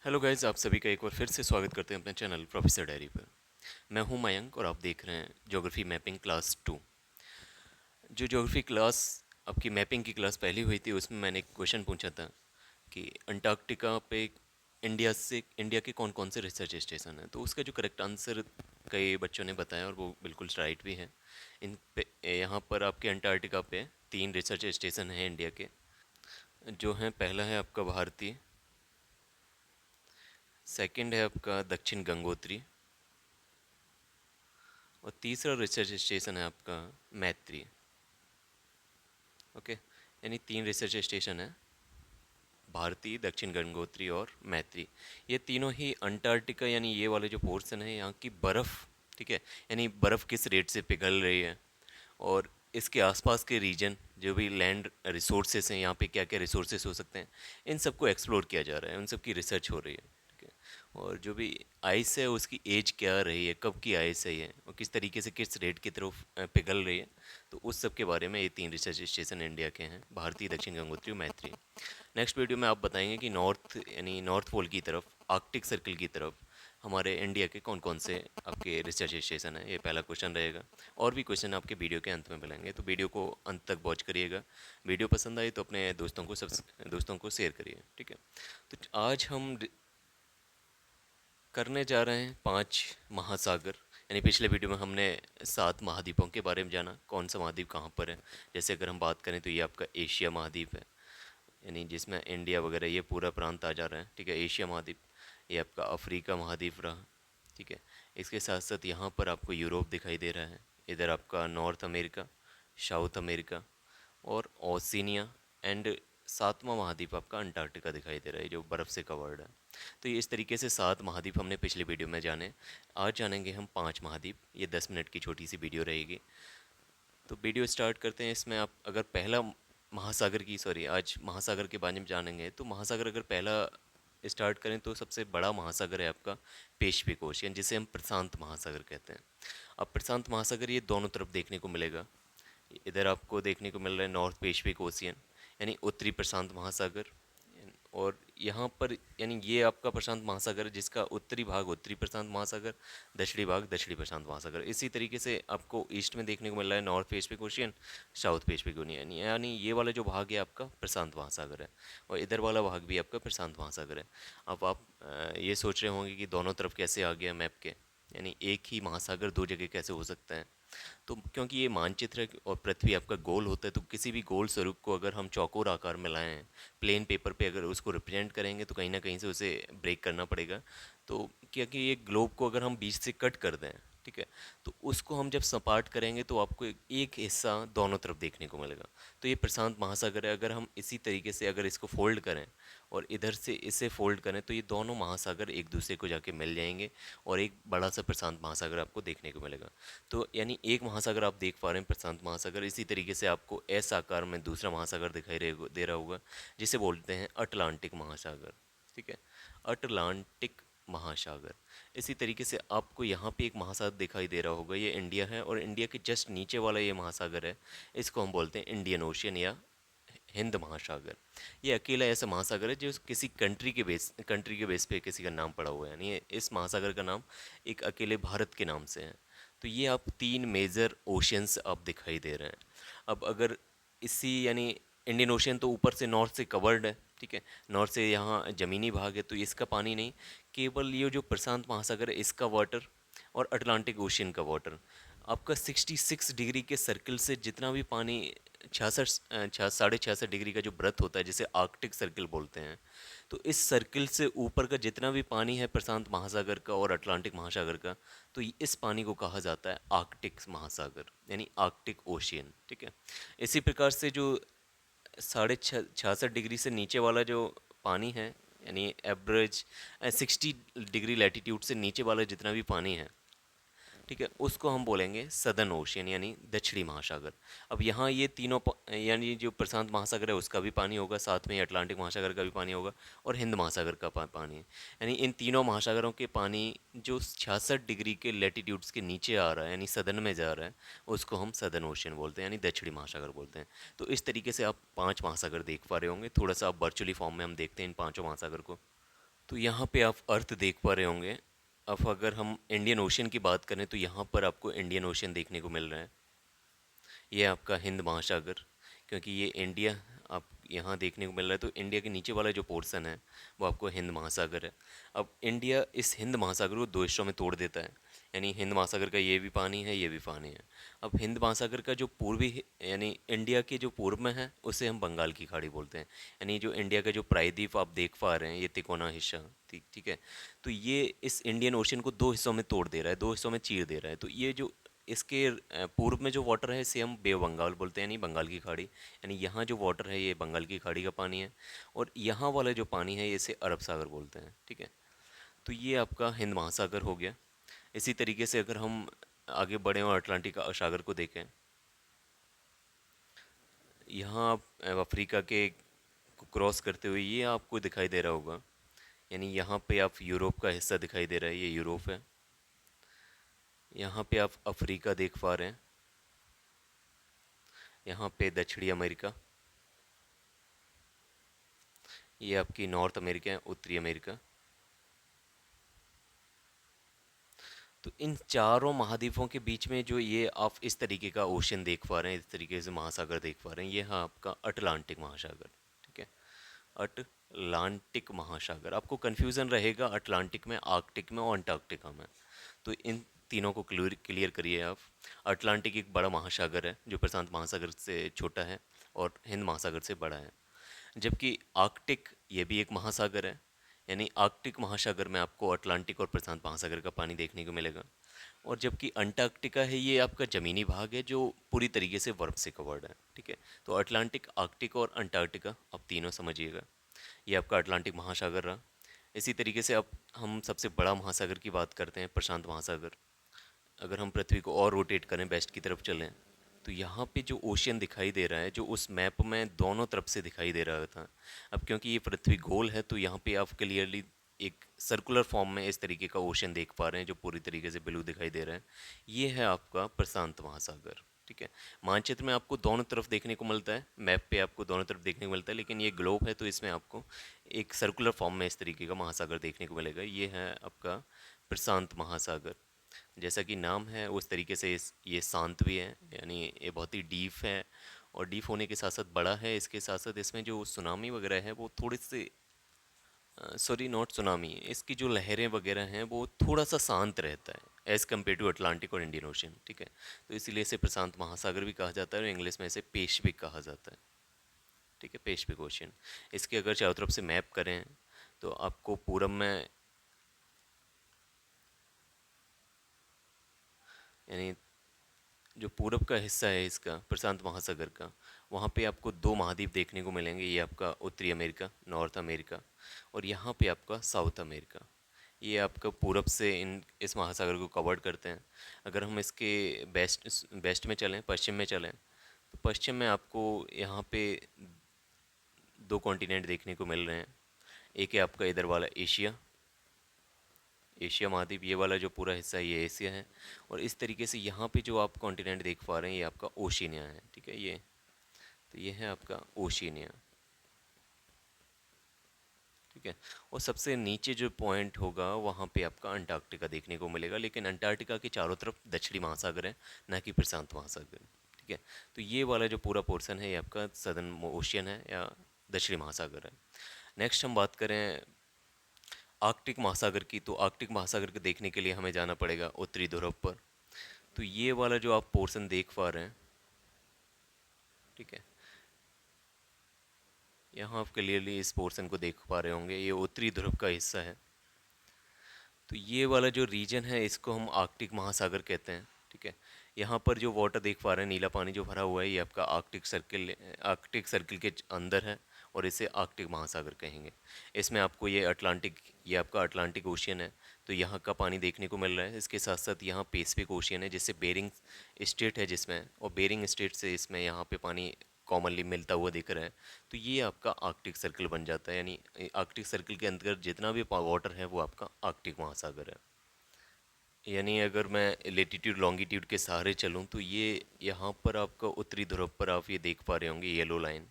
Hello guys, आप सभी का एक बार फिर से स्वागत करते हैं अपने चैनल प्रोफेसर डायरी पर। मैं हूं मयंक और आप देख रहे हैं ज्योग्राफी मैपिंग क्लास 2। जो ज्योग्राफी क्लास आपकी मैपिंग की क्लास पहली हुई थी उसमें मैंने एक क्वेश्चन पूछा था कि अंटार्कटिका पे इंडिया के कौन कौन से रिसर्च स्टेशन हैं। तो उसका जो करेक्ट आंसर कई बच्चों ने बताया और वो बिल्कुल राइट भी है। इन पे यहाँ पर आपके अंटार्कटिका पे 3 रिसर्च स्टेशन हैं इंडिया के, जो हैं पहला है आपका भारती, सेकंड है आपका दक्षिण गंगोत्री और तीसरा रिसर्च स्टेशन है आपका मैत्री। ओके, यानी 3 रिसर्च स्टेशन है, भारती, दक्षिण गंगोत्री और मैत्री। ये तीनों ही अंटार्कटिका यानी ये वाले जो पोर्शन है यहाँ की बर्फ़, ठीक है, यानी बर्फ़ किस रेट से पिघल रही है और इसके आसपास के रीजन जो भी लैंड रिसोर्सेस हैं, यहाँ पे क्या क्या रिसोर्सेस हो सकते हैं, इन सबको एक्सप्लोर किया जा रहा है, उन सब की रिसर्च हो रही है। ठीक है, और जो भी आइस है उसकी एज क्या रही है, कब की आइस है ये, और किस तरीके से किस रेट की तरफ पिघल रही है, तो उस सब के बारे में ये 3 रिसर्च स्टेशन इंडिया के हैं, भारतीय, दक्षिण गंगोत्री और मैत्री। नेक्स्ट वीडियो में आप बताएंगे कि नॉर्थ यानी नॉर्थ पोल की तरफ, आर्कटिक सर्कल की तरफ हमारे इंडिया के कौन कौन से आपके रिसर्च स्टेशन है, ये पहला क्वेश्चन रहेगा। और भी क्वेश्चन आपके वीडियो के अंत में मिलेंगे, तो वीडियो को अंत तक वॉच करिएगा। वीडियो पसंद आई तो अपने दोस्तों को शेयर करिए। ठीक है, तो आज हम करने जा रहे हैं 5 महासागर। यानी पिछले वीडियो में हमने 7 महाद्वीपों के बारे में जाना, कौन सा महाद्वीप कहाँ पर है। जैसे अगर हम बात करें तो ये आपका एशिया महाद्वीप है, यानी जिसमें इंडिया वगैरह ये पूरा प्रांत आ जा रहा है। ठीक है, एशिया महाद्वीप। ये आपका अफ्रीका महाद्वीप रहा। ठीक है, इसके साथ साथ यहाँ पर आपको यूरोप दिखाई दे रहा है, इधर आपका नॉर्थ अमेरिका, साउथ अमेरिका और ओशिनिया एंड 7वां महाद्वीप आपका अंटार्कटिका दिखाई दे रहा है जो बर्फ़ से कवर्ड है। तो ये इस तरीके से 7 महाद्वीप हमने पिछले वीडियो में जाने। आज जानेंगे हम 5 महाद्वीप, ये 10 मिनट की छोटी सी वीडियो रहेगी। तो वीडियो स्टार्ट करते हैं। इसमें आप अगर पहला महासागर की सॉरी आज महासागर के बारे में जानेंगे, तो महासागर अगर पहला स्टार्ट करें तो सबसे बड़ा महासागर है आपका पेसिफिक ओशियन, जिसे हम प्रशांत महासागर कहते हैं। अब प्रशांत महासागर ये दोनों तरफ देखने को मिलेगा। इधर आपको देखने को मिल रहा है नॉर्थ पेसिफिक ओशियन, यानी उत्तरी प्रशांत महासागर। और यहाँ पर यानी ये आपका प्रशांत महासागर है, जिसका उत्तरी भाग उत्तरी प्रशांत महासागर, दक्षिणी भाग दक्षिणी प्रशांत महासागर। इसी तरीके से आपको ईस्ट में देखने को मिल रहा है north Pacific ocean, south Pacific ocean, यानी ये वाला जो भाग है आपका प्रशांत महासागर है और इधर वाला भाग भी आपका प्रशांत महासागर है। अब आप ये सोच रहे होंगे कि दोनों तरफ कैसे आ गया मैप के, यानी एक ही महासागर दो जगह कैसे हो सकता है। तो क्योंकि ये मानचित्र है और पृथ्वी आपका गोल होता है, तो किसी भी गोल स्वरूप को अगर हम चौकोर आकार में लाएं, प्लेन पेपर पे अगर उसको रिप्रेजेंट करेंगे तो कहीं ना कहीं से उसे ब्रेक करना पड़ेगा। तो क्योंकि ये ग्लोब को अगर हम बीच से कट कर दें, ठीक है, तो उसको हम जब सपाट करेंगे तो आपको एक हिस्सा दोनों तरफ देखने को मिलेगा। तो ये प्रशांत महासागर है। अगर हम इसी तरीके से अगर इसको फोल्ड करें और इधर से इसे फोल्ड करें तो ये दोनों महासागर एक दूसरे को जाके मिल जाएंगे और एक बड़ा सा प्रशांत महासागर आपको देखने को मिलेगा। तो यानी एक महासागर आप देख पा रहे हैं प्रशांत महासागर। इसी तरीके से आपको एस आकार में दूसरा महासागर दे रहा होगा, जिसे बोलते हैं अटलांटिक महासागर। ठीक है, अटलांटिक महासागर। इसी तरीके से आपको यहाँ पे एक महासागर दिखाई दे रहा होगा, ये इंडिया है और इंडिया के जस्ट नीचे वाला ये महासागर है, इसको हम बोलते हैं इंडियन ओशियन या हिंद महासागर। ये अकेला ऐसा महासागर है जो किसी कंट्री के बेस पे किसी का नाम पड़ा हुआ है, यानी इस महासागर का नाम एक अकेले भारत के नाम से है। तो ये आप 3 मेजर ओशियंस आप दिखाई दे रहे हैं। अब अगर इसी यानी इंडियन ओशियन तो ऊपर से नॉर्थ से कवर्ड है, ठीक है, नॉर्थ से यहाँ ज़मीनी भाग है तो इसका पानी नहीं, केवल ये जो प्रशांत महासागर है इसका वाटर और अटलांटिक ओशियन का वाटर। आपका 66 डिग्री के सर्कल से जितना भी पानी, 66 साढ़े 66 डिग्री का जो व्रत होता है जिसे आर्कटिक सर्कल बोलते हैं, तो इस सर्कल से ऊपर का जितना भी पानी है प्रशांत महासागर का और अटलांटिक महासागर का, तो इस पानी को कहा जाता है आर्कटिक महासागर यानी आर्कटिक ओशियन। ठीक है, इसी प्रकार से जो 66 डिग्री से नीचे वाला जो पानी है, यानी एवरेज 60 डिग्री लैटीट्यूड से नीचे वाला जितना भी पानी है, ठीक है, उसको हम बोलेंगे सदर्न ओशियन यानी दक्षिणी महासागर। अब यहाँ ये तीनों यानी जो प्रशांत महासागर है उसका भी पानी होगा, साथ में अटलांटिक महासागर का भी पानी होगा और हिंद महासागर का पानी है। यानी इन तीनों महासागरों के पानी जो 66 डिग्री के लेटीट्यूड्स के नीचे आ रहा है यानी सदर्न में जा रहा है, उसको हम सदर्न ओशियन बोलते हैं यानी दक्षिणी महासागर बोलते हैं। तो इस तरीके से आप 5 महासागर देख पा रहे होंगे। थोड़ा सा आप वर्चुअली फॉर्म में हम देखते हैं इन पाँचों महासागर को। तो यहाँ पे आप अर्थ देख पा रहे होंगे। अब अगर हम इंडियन ओशन की बात करें तो यहाँ पर आपको इंडियन ओशन देखने को मिल रहा है। ये आपका हिंद महासागर, क्योंकि ये इंडिया आप यहाँ देखने को मिल रहा है, तो इंडिया के नीचे वाला जो पोर्शन है वो आपको हिंद महासागर है। अब इंडिया इस हिंद महासागर को दो हिस्सों में तोड़ देता है, यानी हिंद महासागर का ये भी पानी है, ये भी पानी है। अब हिंद महासागर का जो यानी इंडिया के जो पूर्व में है उसे हम बंगाल की खाड़ी बोलते हैं। यानी जो इंडिया का जो प्रायद्वीप आप देख पा रहे हैं, ये तिकोना हिस्सा, ठीक ठीक है। तो ये इस इंडियन ओशन को दो हिस्सों में तोड़ दे रहा है, दो हिस्सों में चीर दे रहा है। तो ये जो इसके पूर्व में जो वाटर है इसे हम बे ऑफ बंगाल बोलते हैं, यानी बंगाल की खाड़ी। यानी यहाँ जो वाटर है ये बंगाल की खाड़ी का पानी है, और यहाँ वाला जो पानी है इसे अरब सागर बोलते हैं, ठीक है। तो ये आपका हिंद महासागर हो गया। इसी तरीके से अगर हम आगे बढ़ें और अटलांटिक सागर को देखें, यहाँ आप अफ्रीका के क्रॉस करते हुए ये आपको दिखाई दे रहा होगा, यानी यहाँ पे आप यूरोप का हिस्सा दिखाई दे रहा है, ये यूरोप है। यहाँ पे आप अफ्रीका देख पा रहे हैं, यहाँ पे दक्षिणी अमेरिका, ये आपकी नॉर्थ अमेरिका है, उत्तरी अमेरिका। तो इन चारों महाद्वीपों के बीच में जो ये आप इस तरीके का ओशन देख पा रहे हैं, इस तरीके से महासागर देख पा रहे हैं, ये है आपका अटलांटिक महासागर, ठीक है। अटलांटिक महासागर, आपको कन्फ्यूज़न रहेगा अटलांटिक में, आर्कटिक में और अंटार्कटिका में। तो इन तीनों को क्लियर क्लियर करिए आप। अटलांटिक एक बड़ा महासागर है जो प्रशांत महासागर से छोटा है और हिंद महासागर से बड़ा है। जबकि आर्कटिक ये भी एक महासागर है, यानी आर्कटिक महासागर में आपको अटलांटिक और प्रशांत महासागर का पानी देखने को मिलेगा। और जबकि अंटार्कटिका है ये आपका ज़मीनी भाग है जो पूरी तरीके से बर्फ से कवर्ड है, ठीक है। तो अटलांटिक, आर्कटिक और अंटार्कटिका आप तीनों समझिएगा। ये आपका अटलांटिक महासागर रहा। इसी तरीके से अब हम सबसे बड़ा महासागर की बात करते हैं, प्रशांत महासागर। अगर हम पृथ्वी को और रोटेट करें, वेस्ट की तरफ चलें, तो यहाँ पे जो ओशियन दिखाई दे रहा है, जो उस मैप में दोनों तरफ से दिखाई दे रहा था, अब क्योंकि ये पृथ्वी गोल है तो यहाँ पे आप क्लियरली एक सर्कुलर फॉर्म में इस तरीके का ओशन देख पा रहे हैं जो पूरी तरीके से ब्लू दिखाई दे रहा है। ये है आपका प्रशांत महासागर, ठीक है। मानचित्र में आपको दोनों तरफ देखने को मिलता है, मैप पे आपको दोनों तरफ देखने को मिलता है, लेकिन ये ग्लोब है तो इसमें आपको एक सर्कुलर फॉर्म में इस तरीके का महासागर देखने को मिलेगा। ये है आपका प्रशांत महासागर। जैसा कि नाम है उस तरीके से ये शांत भी है, यानी ये बहुत ही डीप है, और डीप होने के साथ साथ बड़ा है। इसके साथ साथ इसमें जो सुनामी वगैरह है वो थोड़ी सी, सॉरी नॉट सुनामी, इसकी जो लहरें वगैरह हैं वो थोड़ा सा शांत रहता है एज़ कम्पेयर टू अटलांटिक और इंडियन ओशन, ठीक है। तो इसीलिए इसे प्रशांत महासागर भी कहा जाता है और इंग्लिश में इसे पेसिफिक कहा जाता है, ठीक है, पेसिफिक ओशन। इसके अगर चारों तरफ से मैप करें तो आपको पूरब में, यानी जो पूरब का हिस्सा है इसका प्रशांत महासागर का, वहाँ पे आपको दो महाद्वीप देखने को मिलेंगे। ये आपका उत्तरी अमेरिका, नॉर्थ अमेरिका, और यहाँ पे आपका साउथ अमेरिका। ये आपका पूरब से इस महासागर को कवर्ड करते हैं। अगर हम इसके वेस्ट वेस्ट में चलें, पश्चिम में चलें, तो पश्चिम में आपको यहाँ पे दो कॉन्टिनेंट देखने को मिल रहे हैं। एक है आपका इधर वाला एशिया, एशिया महाद्वीप, ये वाला जो पूरा हिस्सा है ये एशिया है। और इस तरीके से यहाँ पे जो आप कॉन्टिनेंट देख पा रहे हैं ये आपका ओशिनिया है, ठीक है। ये तो ये है आपका ओशिनिया, ठीक है। और सबसे नीचे जो पॉइंट होगा वहाँ पे आपका अंटार्कटिका देखने को मिलेगा, लेकिन अंटार्कटिका के चारों तरफ दक्षिणी महासागर है, ना कि प्रशांत महासागर, ठीक है। तो ये वाला जो पूरा पोर्शन है ये आपका सदर्न ओशियन है या दक्षिणी महासागर है। नेक्स्ट हम बात करें आर्कटिक महासागर की, तो आर्कटिक महासागर को देखने के लिए हमें जाना पड़ेगा उत्तरी ध्रुव पर। तो ये वाला जो आप पोर्शन देख पा रहे हैं, ठीक है, यहाँ आप क्लियरली इस पोर्शन को देख पा रहे होंगे, ये उत्तरी ध्रुव का हिस्सा है। तो ये वाला जो रीजन है इसको हम आर्कटिक महासागर कहते हैं, ठीक है। यहाँ पर जो वाटर देख पा रहे हैं, नीला पानी जो भरा हुआ है, ये आपका आर्कटिक सर्किल के अंदर है, और इसे आर्कटिक महासागर कहेंगे। इसमें आपको ये आपका अटलांटिक ओशियन है, तो यहाँ का पानी देखने को मिल रहा है। इसके साथ साथ यहाँ पैसिफिक ओशियन है जिससे बेरिंग स्टेट है जिसमें, और बेरिंग स्टेट से इसमें यहाँ पे पानी कॉमनली मिलता हुआ दिख रहा है। तो ये आपका आर्कटिक सर्कल बन जाता है, यानी आर्कटिक सर्कल के अंदर जितना भी वाटर है वो आपका आर्कटिक महासागर है। यानी अगर मैं लेटीट्यूड लॉन्गिट्यूड के सहारे चलूँ तो ये यहाँ पर आपका उत्तरी ध्रुव पर आप ये देख पा रहे होंगे येलो लाइन,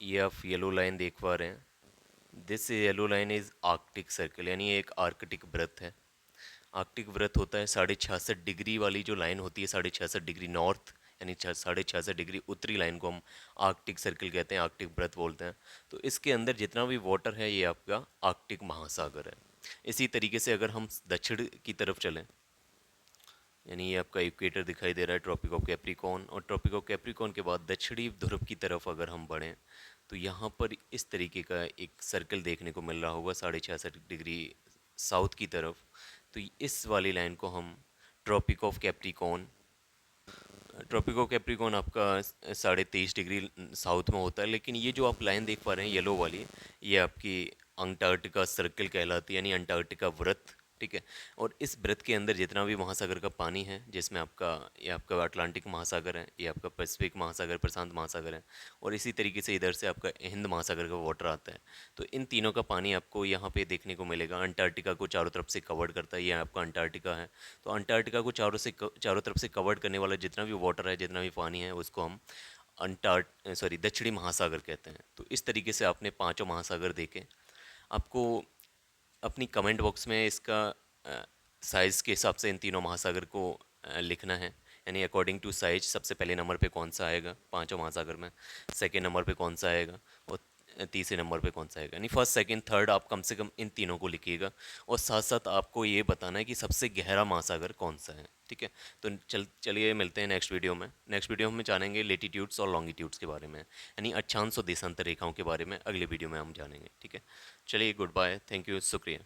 ये आप येलो लाइन देख पा रहे हैं। This yellow line is Arctic circle, यानी ये एक आर्कटिक वृत्त है। आर्कटिक वृत्त होता है 66.5 डिग्री वाली जो लाइन होती है, 66.5 डिग्री नॉर्थ, यानी 66.5 डिग्री उत्तरी लाइन को हम आर्कटिक सर्कल कहते हैं, आर्कटिक वृत्त बोलते हैं। तो इसके अंदर जितना भी वाटर है ये आपका आर्कटिक महासागर है। इसी तरीके से अगर हम दक्षिण की तरफ चलें, यानी ये आपका इक्वेटर दिखाई दे रहा है, ट्रॉपिक ऑफ कैप्रिकॉर्न, और ट्रॉपिक ऑफ कैप्रिकॉर्न के बाद दक्षिणी ध्रुव की तरफ अगर हम बढ़ें तो यहाँ पर इस तरीके का एक सर्कल देखने को मिल रहा होगा 66.5 डिग्री साउथ की तरफ। तो इस वाली लाइन को हम Tropic of Capricorn, Tropic of Capricorn आपका 23.5 डिग्री साउथ में होता है। लेकिन ये जो आप लाइन देख पा रहे हैं येलो वाली, ये आपकी अंटार्कटिका सर्कल कहलाती है, यानी अंटार्कटिका वृत्त, ठीक है। और इस वृत्त के अंदर जितना भी महासागर का पानी है, जिसमें आपका ये आपका अटलांटिक महासागर है, ये आपका पैसिफिक महासागर, प्रशांत महासागर है, और इसी तरीके से इधर से आपका हिंद महासागर का वाटर आता है। तो इन तीनों का पानी आपको यहाँ पे देखने को मिलेगा। अंटार्कटिका को चारों तरफ से कवर्ड करता है, ये आपका अंटार्कटिका है। तो अंटार्कटिका को चारों तरफ से कवर्ड करने वाला जितना भी वाटर है, जितना भी पानी है, उसको हम दक्षिणी महासागर कहते हैं। तो इस तरीके से आपने पांचों महासागर देखे। आपको अपनी कमेंट बॉक्स में इसका साइज़ के हिसाब से इन तीनों महासागर को लिखना है, यानी अकॉर्डिंग टू साइज सबसे पहले नंबर पे कौन सा आएगा पांचों महासागर में, सेकेंड नंबर पे कौन सा आएगा, और तीसरे नंबर पे कौन सा आएगा। यानी फर्स्ट सेकंड थर्ड आप कम से कम इन तीनों को लिखिएगा, और साथ साथ आपको ये बताना है कि सबसे गहरा महासागर कौन सा है, ठीक है। तो चलिए मिलते हैं नेक्स्ट वीडियो में। नेक्स्ट वीडियो में जानेंगे लेटीट्यूड्स और लॉन्गिट्यूड्स के बारे में, यानी अक्षांश और देशांतर रेखाओं के बारे में अगले वीडियो में हम जानेंगे, ठीक है। चलिए गुड बाय, थैंक यू, शुक्रिया।